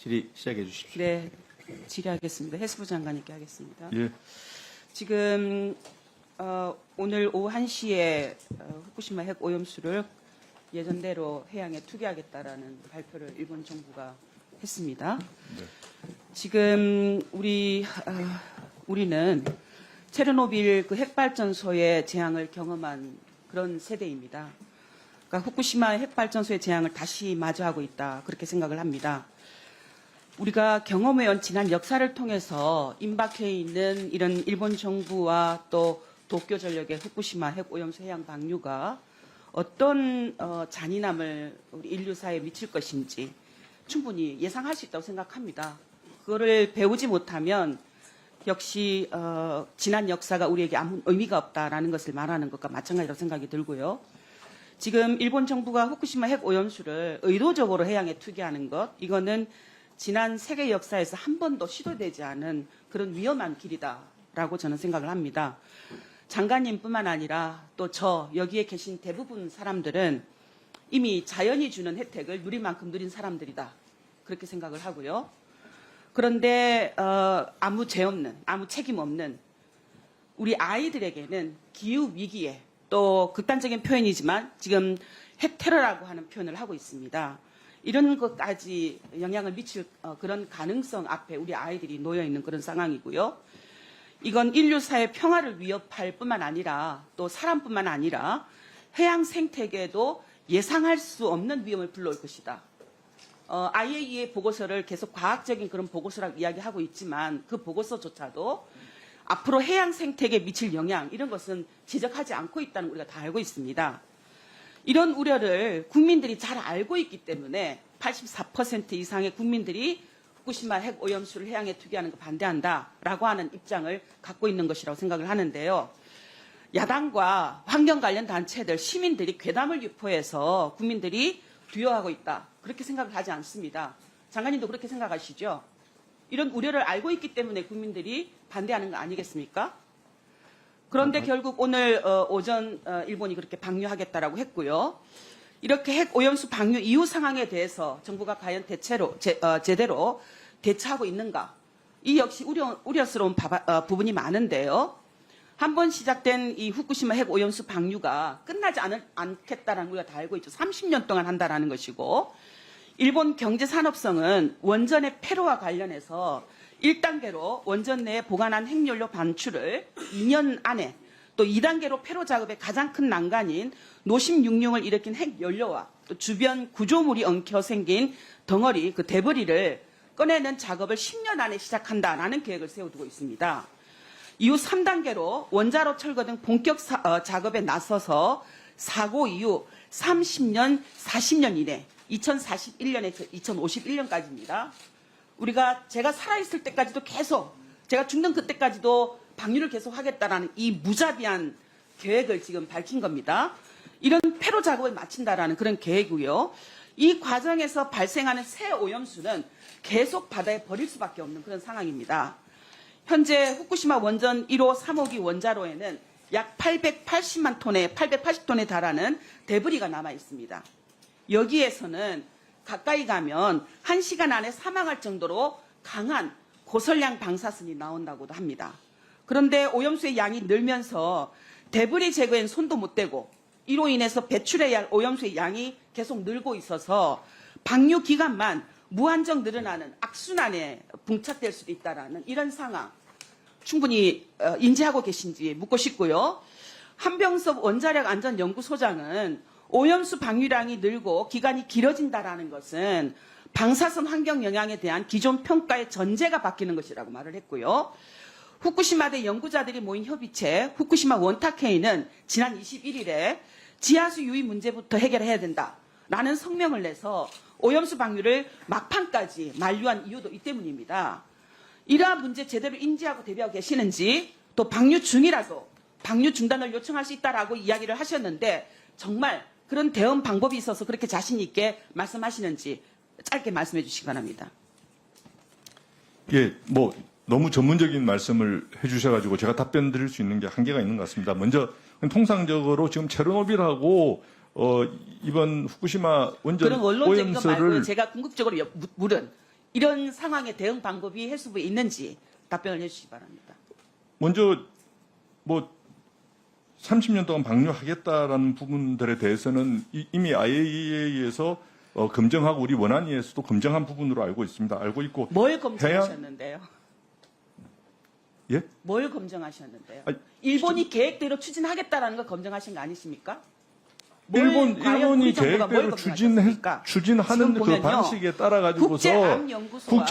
질의 시작해 주십시오. 네, 질의하겠습니다. 해수부 장관님께 하겠습니다. 예. 지금 오늘 오후 1시에 후쿠시마 핵 오염수를 예전대로 해양에 투기하겠다라는 발표를 일본 정부가 했습니다. 네. 지금 우리는 체르노빌 그 핵발전소의 재앙을 경험한 그런 세대입니다. 그러니까 후쿠시마 핵발전소의 재앙을 다시 마주하고 있다, 그렇게 생각을 합니다. 우리가 경험해온 지난 역사를 통해서 임박해 있는 이런 일본 정부와 또 도쿄전력의 후쿠시마 핵오염수 해양 방류가 어떤 잔인함을 우리 인류사에 미칠 것인지 충분히 예상할 수 있다고 생각합니다. 그거를 배우지 못하면 역시 지난 역사가 우리에게 아무 의미가 없다라는 것을 말하는 것과 마찬가지라고 생각이 들고요. 지금 일본 정부가 후쿠시마 핵오염수를 의도적으로 해양에 투기하는 것, 이거는 지난 세계 역사에서 한 번도 시도되지 않은 그런 위험한 길이다라고 저는 생각을 합니다. 장관님뿐만 아니라 또 여기에 계신 대부분 사람들은 이미 자연이 주는 혜택을 누릴 만큼 누린 사람들이다, 그렇게 생각을 하고요. 그런데 아무 죄 없는, 아무 책임 없는 우리 아이들에게는 기후 위기에, 또 극단적인 표현이지만 지금 핵 테러라고 하는 표현을 하고 있습니다. 이런 것까지 영향을 미칠 그런 가능성 앞에 우리 아이들이 놓여 있는 그런 상황이고요. 이건 인류사의 평화를 위협할 뿐만 아니라 또 사람뿐만 아니라 해양 생태계에도 예상할 수 없는 위험을 불러올 것이다. IAEA 보고서를 계속 과학적인 그런 보고서라고 이야기하고 있지만 그 보고서조차도 앞으로 해양 생태계에 미칠 영향, 이런 것은 지적하지 않고 있다는 우리가 다 알고 있습니다. 이런 우려를 국민들이 잘 알고 있기 때문에 84% 이상의 국민들이 후쿠시마 핵 오염수를 해양에 투기하는 거 반대한다라고 하는 입장을 갖고 있는 것이라고 생각을 하는데요. 야당과 환경 관련 단체들, 시민들이 괴담을 유포해서 국민들이 두려워하고 있다, 그렇게 생각을 하지 않습니다. 장관님도 그렇게 생각하시죠? 이런 우려를 알고 있기 때문에 국민들이 반대하는 거 아니겠습니까? 그런데 결국 오늘 오전 일본이 그렇게 방류하겠다라고 했고요. 이렇게 핵 오염수 방류 이후 상황에 대해서 정부가 과연 제대로 대처하고 있는가? 이 역시 우려스러운 부분이 많은데요. 한번 시작된 이 후쿠시마 핵 오염수 방류가 끝나지 않겠다라는 우리가 다 알고 있죠. 30년 동안 한다라는 것이고, 일본 경제산업성은 원전의 폐로와 관련해서 1단계로 원전 내에 보관한 핵연료 반출을 2년 안에, 또 2단계로 폐로 작업의 가장 큰 난관인 노심육룡을 일으킨 핵연료와 또 주변 구조물이 엉켜 생긴 덩어리, 그 데브리를 꺼내는 작업을 10년 안에 시작한다라는 계획을 세워두고 있습니다. 이후 3단계로 원자로 철거 등 본격 작업에 나서서 사고 이후 30년, 40년 이내, 2041년에서 2051년까지입니다. 제가 살아있을 때까지도 계속, 제가 죽는 그때까지도 방류를 계속 하겠다라는 이 무자비한 계획을 지금 밝힌 겁니다. 이런 폐로 작업을 마친다라는 그런 계획이고요. 이 과정에서 발생하는 새 오염수는 계속 바다에 버릴 수밖에 없는 그런 상황입니다. 현재 후쿠시마 원전 1호 3호기 원자로에는 약 880톤에 달하는 데브리가 남아 있습니다. 여기에서는 가까이 가면 1시간 안에 사망할 정도로 강한 고설량 방사선이 나온다고도 합니다. 그런데 오염수의 양이 늘면서 데브리 제거엔 손도 못 대고 이로 인해서 배출해야 할 오염수의 양이 계속 늘고 있어서 방류 기간만 무한정 늘어나는 악순환에 봉착될 수도 있다는 이런 상황, 충분히 인지하고 계신지 묻고 싶고요. 한병섭 원자력안전연구소장은 오염수 방류량이 늘고 기간이 길어진다는 것은 방사선 환경 영향에 대한 기존 평가의 전제가 바뀌는 것이라고 말을 했고요. 후쿠시마대 연구자들이 모인 협의체 후쿠시마 원탁회의는 지난 21일에 지하수 유입 문제부터 해결해야 된다라는 성명을 내서 오염수 방류를 막판까지 만류한 이유도 이 때문입니다. 이러한 문제 제대로 인지하고 대비하고 계시는지, 또 방류 중이라도 방류 중단을 요청할 수 있다라고 이야기를 하셨는데 정말 그런 대응 방법이 있어서 그렇게 자신 있게 말씀하시는지 짧게 말씀해 주시기 바랍니다. 예, 너무 전문적인 말씀을 해주셔가지고 제가 답변 드릴 수 있는 게 한계가 있는 것 같습니다. 먼저 통상적으로 지금 체르노빌하고 이번 후쿠시마 원전 그런 원론적인 거 말고 오염수를 제가 궁극적으로 물은 이런 상황에 대응 방법이 해수부에 있는지 답변을 해주시기 바랍니다. 먼저 뭐 30년 동안 방류하겠다라는 부분들에 대해서는 이미 IAEA에서 검증하고 우리 원안위에서도 검증한 부분으로 알고 있습니다. 알고 있고 뭘 검증하셨는데요? 예? 뭘 검증하셨는데요? 아니, 일본이 계획대로 추진하겠다라는 걸 검증하신 거 아니십니까? 과연 일본이 우리 정부가 뭘 계획대로 검증하셨습니까? 추진하는 지금 그 보면요. 방식에 따라 가지고서 국제암연구소와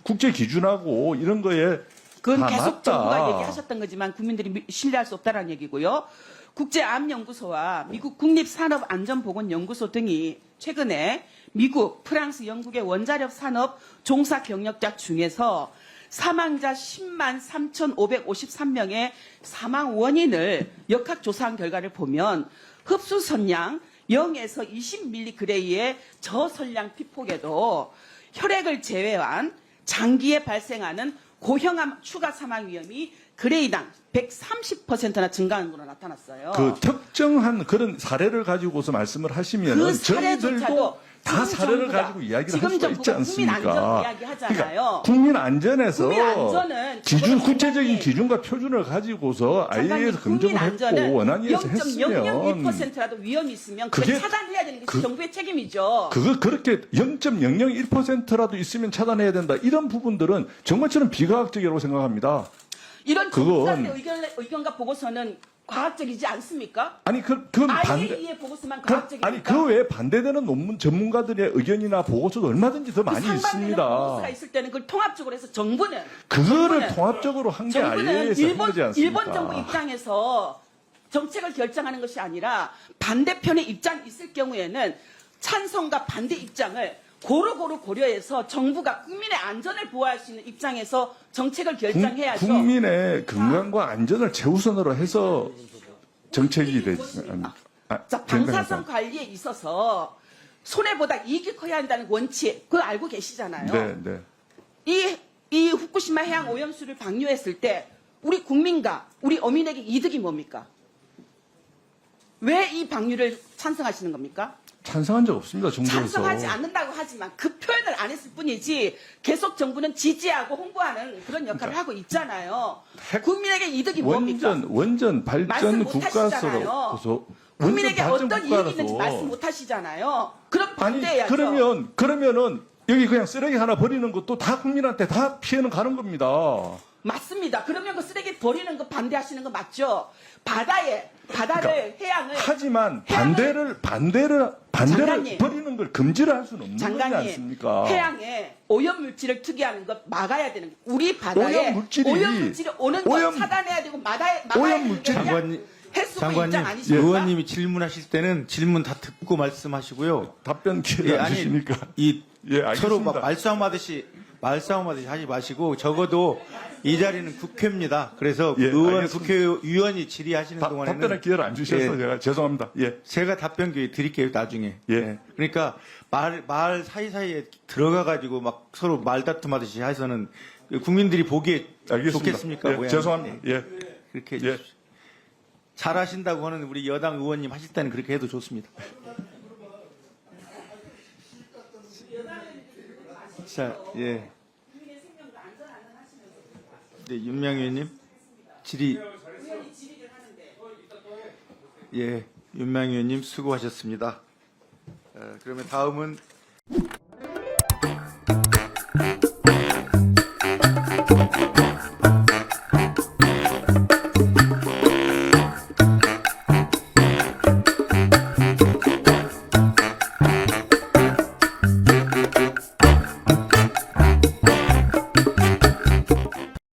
국제 기준하고 이런 거에 그건 다 계속 맞다. 정부가 얘기하셨던 거지만 국민들이 신뢰할 수 없다는 얘기고요. 국제암연구소와 미국 국립산업안전보건연구소 등이 최근에 미국, 프랑스, 영국의 원자력 산업 종사 경력자 중에서 사망자 10만 3,553명의 사망 원인을 역학조사한 결과를 보면 흡수선량 0에서 20mg의 저선량 피폭에도 혈액을 제외한 장기에 발생하는 고형암 추가 사망 위험이 그레이당 130%나 증가하는 걸로 나타났어요. 그 특정한 그런 사례를 가지고서 말씀을 하시면 그 저희들도 사례조차도 다 지금 사례를 정부가, 가지고 이야기를 할 지금 수가 있지 정부가 국민 안전 않습니까? 이야기 하잖아요. 그러니까 국민 안전에서 국민 안전은 기준 저보다 국제적인 굉장히 기준과 표준을 가지고서 IAEA에서 검증을 했고 원안위에서 했으면 0.001%라도 위험이 있으면 그걸 그게 차단해야 되는 것이 정부의 책임이죠. 그렇게 0.001%라도 있으면 차단해야 된다. 이런 부분들은 정말처럼 비과학적이라고 생각합니다. 이런 그건- 전문가들의 의견과 보고서는 과학적이지 않습니까? 아니 그건 반대. IAEA 보고서만 과학적입니까? 아니 그 외에 반대되는 논문 전문가들의 의견이나 보고서도 얼마든지 더 많이 상반되는 있습니다. 보고서가 있을 때는 그걸 통합적으로 해서 정부는 그거를 통합적으로 한 게 정부는 IAEA에서 한 거지 않습니까? 일본 정부 입장에서 정책을 결정하는 것이 아니라 반대편의 입장이 있을 경우에는 찬성과 반대 입장을 고루고루 고려해서 정부가 국민의 안전을 보호할 수 있는 입장에서 정책을 결정해야죠. 국민의 건강과 안전을 최우선으로 해서 정책이 되지. 자, 방사선 관리에 있어서 손해보다 이익이 커야 한다는 원칙, 그걸 알고 계시잖아요. 네, 네. 이 후쿠시마 해양 오염수를 방류했을 때 우리 국민과 우리 어민에게 이득이 뭡니까? 왜 이 방류를 찬성하시는 겁니까? 찬성한 적 없습니다. 정부에서. 찬성하지 않는다고 하지만 그 표현을 안 했을 뿐이지 계속 정부는 지지하고 홍보하는 그런 역할을 하고 있잖아요. 국민에게 이득이 뭡니까? 원전 말씀 발전 못 하시잖아요. 국가로서 국민에게 어떤 이익이 있는지 말씀 못 하시잖아요. 그럼 아니 반대해야죠. 그러면은 여기 그냥 쓰레기 하나 버리는 것도 다 국민한테 다 피해는 가는 겁니다. 맞습니다. 그러면 그 쓰레기 버리는 거 반대하시는 거 맞죠? 바다를 해양을 하지만 해양을- 반대를 장관님. 버리는 걸 금지를 할 수는 없는 거지 장관님 않습니까? 해양에 오염 물질을 투기하는 것 막아야 되는 거. 우리 바다에 오염 물질이 오는 거 차단해야 되고 막아야 되는 물질이- 게 장관님, 해수부 장관님, 입장 아니십니까? 의원님이 질문하실 때는 질문 다 듣고 말씀하시고요. 답변 기회 안 아니, 주시니까. 이 예, 알겠습니다. 서로 막 말싸움하듯이 하지 마시고 적어도 이 자리는 국회입니다. 그래서 예, 의원, 알겠습니다. 국회의원이 질의하시는 동안에는 답변할 기회를 안 주셔서 예, 제가 죄송합니다. 예. 제가 답변 기회 드릴게요 나중에. 예. 그러니까 말 사이사이에 들어가가지고 막 서로 말다툼하듯이 해서는 국민들이 보기에 알겠습니다. 좋겠습니까? 예, 모양이. 죄송합니다. 예. 그렇게 예. 해주십시오. 잘하신다고 하는 우리 여당 의원님 하실 때는 그렇게 해도 좋습니다. 자, 예. 네, 윤명 의원님 질의. 예, 윤명 의원님 수고하셨습니다. 그러면 다음은